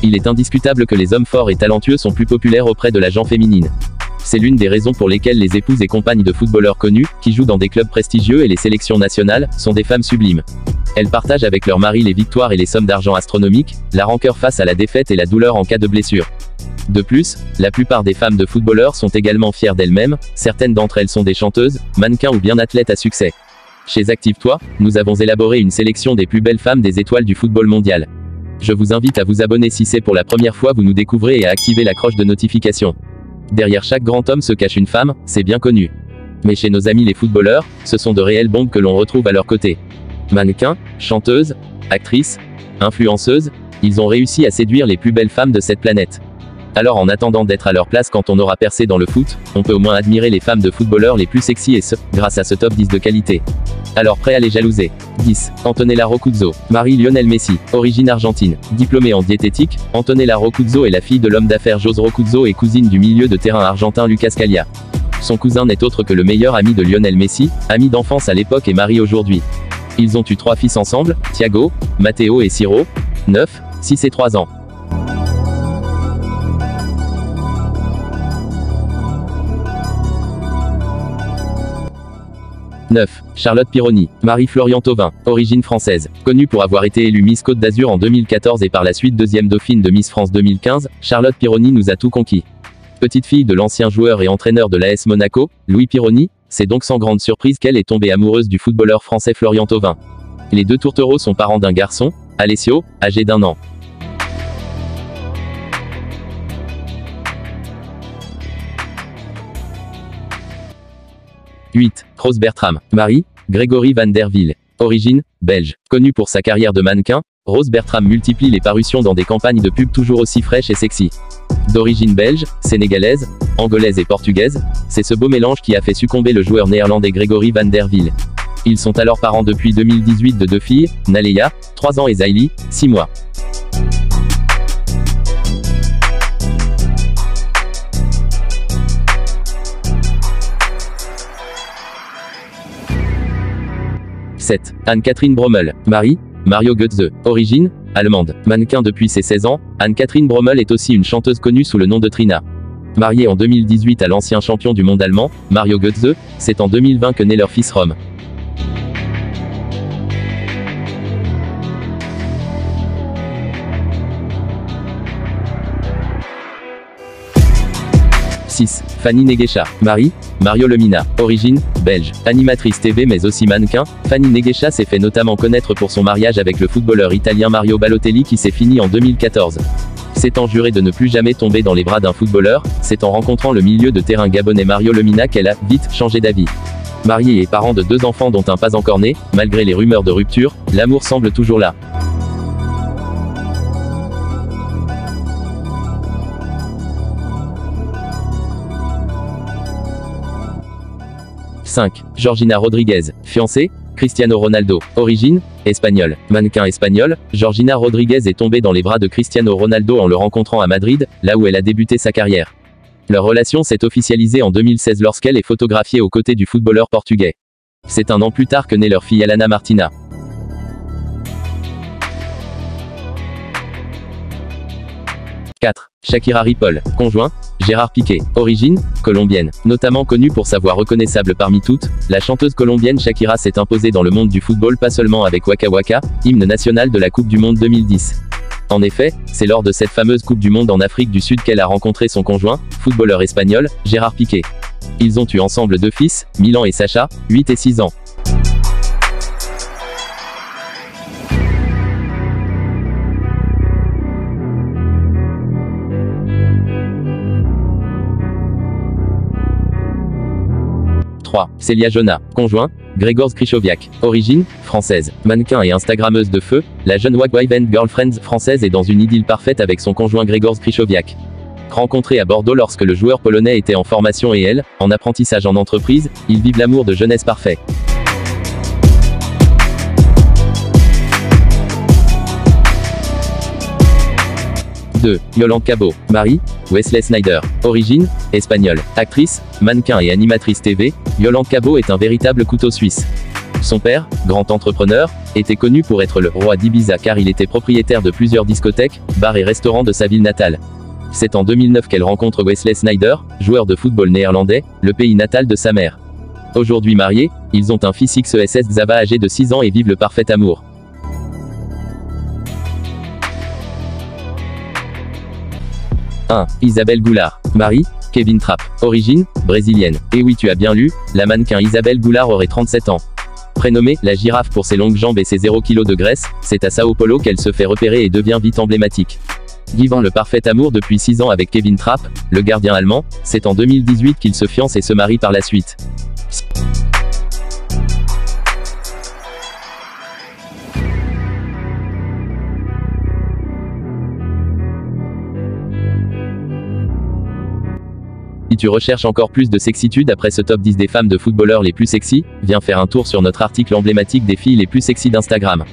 Il est indiscutable que les hommes forts et talentueux sont plus populaires auprès de la gent féminine. C'est l'une des raisons pour lesquelles les épouses et compagnes de footballeurs connus, qui jouent dans des clubs prestigieux et les sélections nationales, sont des femmes sublimes. Elles partagent avec leur mari les victoires et les sommes d'argent astronomiques, la rancœur face à la défaite et la douleur en cas de blessure. De plus, la plupart des femmes de footballeurs sont également fières d'elles-mêmes, certaines d'entre elles sont des chanteuses, mannequins ou bien athlètes à succès. Chez Active-toi, nous avons élaboré une sélection des plus belles femmes des étoiles du football mondial. Je vous invite à vous abonner si c'est pour la première fois vous nous découvrez et à activer la cloche de notification. Derrière chaque grand homme se cache une femme, c'est bien connu. Mais chez nos amis les footballeurs, ce sont de réelles bombes que l'on retrouve à leur côté. Mannequins, chanteuses, actrices, influenceuses, ils ont réussi à séduire les plus belles femmes de cette planète. Alors en attendant d'être à leur place quand on aura percé dans le foot, on peut au moins admirer les femmes de footballeurs les plus sexy et grâce à ce top 10 de qualité. Alors prêt à les jalouser. 10. Antonella Roccuzzo. Marie Lionel Messi. Origine argentine. Diplômée en diététique, Antonella Roccuzzo est la fille de l'homme d'affaires José Roccuzzo et cousine du milieu de terrain argentin Lucas Scalia. Son cousin n'est autre que le meilleur ami de Lionel Messi, ami d'enfance à l'époque et mari aujourd'hui. Ils ont eu 3 fils ensemble, Thiago, Matteo et Ciro. 9, 6 et 3 ans. 9. Charlotte Pironi. Marie-Florian Thauvin. Origine française. Connue pour avoir été élue Miss Côte d'Azur en 2014 et par la suite deuxième dauphine de Miss France 2015, Charlotte Pironi nous a tout conquis. Petite fille de l'ancien joueur et entraîneur de l'AS Monaco, Louis Pironi, c'est donc sans grande surprise qu'elle est tombée amoureuse du footballeur français Florian Thauvin. Les deux tourtereaux sont parents d'un garçon, Alessio, âgé d'1 an. 8. Rose Bertram. Marie, Grégory van der Wiel. Origine, belge. Connue pour sa carrière de mannequin, Rose Bertram multiplie les parutions dans des campagnes de pub toujours aussi fraîches et sexy. D'origine belge, sénégalaise, angolaise et portugaise, c'est ce beau mélange qui a fait succomber le joueur néerlandais Grégory van der Wiel. Ils sont alors parents depuis 2018 de 2 filles, Naleya, 3 ans et Zaili, 6 mois. Anne-Catherine Brommel. Marie, Mario Götze. Origine, allemande. Mannequin depuis ses 16 ans, Anne-Catherine Brommel est aussi une chanteuse connue sous le nom de Trina. Mariée en 2018 à l'ancien champion du monde allemand, Mario Götze, c'est en 2020 que naît leur fils Rome. Fanny Neguesha. Marie, Mario Lemina. Origine, belge. Animatrice TV mais aussi mannequin, Fanny Neguesha s'est fait notamment connaître pour son mariage avec le footballeur italien Mario Balotelli qui s'est fini en 2014. S'étant juré de ne plus jamais tomber dans les bras d'un footballeur, c'est en rencontrant le milieu de terrain gabonais Mario Lemina qu'elle a, vite, changé d'avis. Mariée et parent de 2 enfants dont un pas encore né, malgré les rumeurs de rupture, l'amour semble toujours là. 5. Georgina Rodriguez. Fiancée, Cristiano Ronaldo. Origine, espagnole. Mannequin espagnol, Georgina Rodriguez est tombée dans les bras de Cristiano Ronaldo en le rencontrant à Madrid, là où elle a débuté sa carrière. Leur relation s'est officialisée en 2016 lorsqu'elle est photographiée aux côtés du footballeur portugais. C'est 1 an plus tard que naît leur fille Alana Martina. 4. Shakira Ripoll. Conjoint, Gérard Piqué. Origine, colombienne. Notamment connue pour sa voix reconnaissable parmi toutes, la chanteuse colombienne Shakira s'est imposée dans le monde du football pas seulement avec Waka Waka, hymne national de la Coupe du Monde 2010. En effet, c'est lors de cette fameuse Coupe du Monde en Afrique du Sud qu'elle a rencontré son conjoint, footballeur espagnol, Gérard Piqué. Ils ont eu ensemble 2 fils, Milan et Sacha, 8 et 6 ans. 3. Célia Jonah. Conjoint, Grzegorz Krychowiak. Origine, française. Mannequin et instagrammeuse de feu, la jeune Wagwiven Girlfriend française est dans une idylle parfaite avec son conjoint Grzegorz Krychowiak. Rencontrés à Bordeaux lorsque le joueur polonais était en formation et elle, en apprentissage en entreprise, ils vivent l'amour de jeunesse parfait. 2. Yolande Cabot. Marie, Wesley Snyder. Origine, espagnole. Actrice, mannequin et animatrice TV, Yolande Cabot est un véritable couteau suisse. Son père, grand entrepreneur, était connu pour être le roi d'Ibiza car il était propriétaire de plusieurs discothèques, bars et restaurants de sa ville natale. C'est en 2009 qu'elle rencontre Wesley Sneijder, joueur de football néerlandais, le pays natal de sa mère. Aujourd'hui mariés, ils ont un fils XESS Xava âgé de 6 ans et vivent le parfait amour. 1. Isabelle Goulart. Mari, Kevin Trapp. Origine, brésilienne. Et oui, tu as bien lu, la mannequin Isabelle Goulart aurait 37 ans. Prénommée la girafe pour ses longues jambes et ses 0 kg de graisse, c'est à Sao Paulo qu'elle se fait repérer et devient vite emblématique. Vivant le parfait amour depuis 6 ans avec Kevin Trapp, le gardien allemand, c'est en 2018 qu'ils se fiancent et se marient par la suite. Si tu recherches encore plus de sexitude après ce top 10 des femmes de footballeurs les plus sexy, viens faire un tour sur notre article emblématique des filles les plus sexy d'Instagram.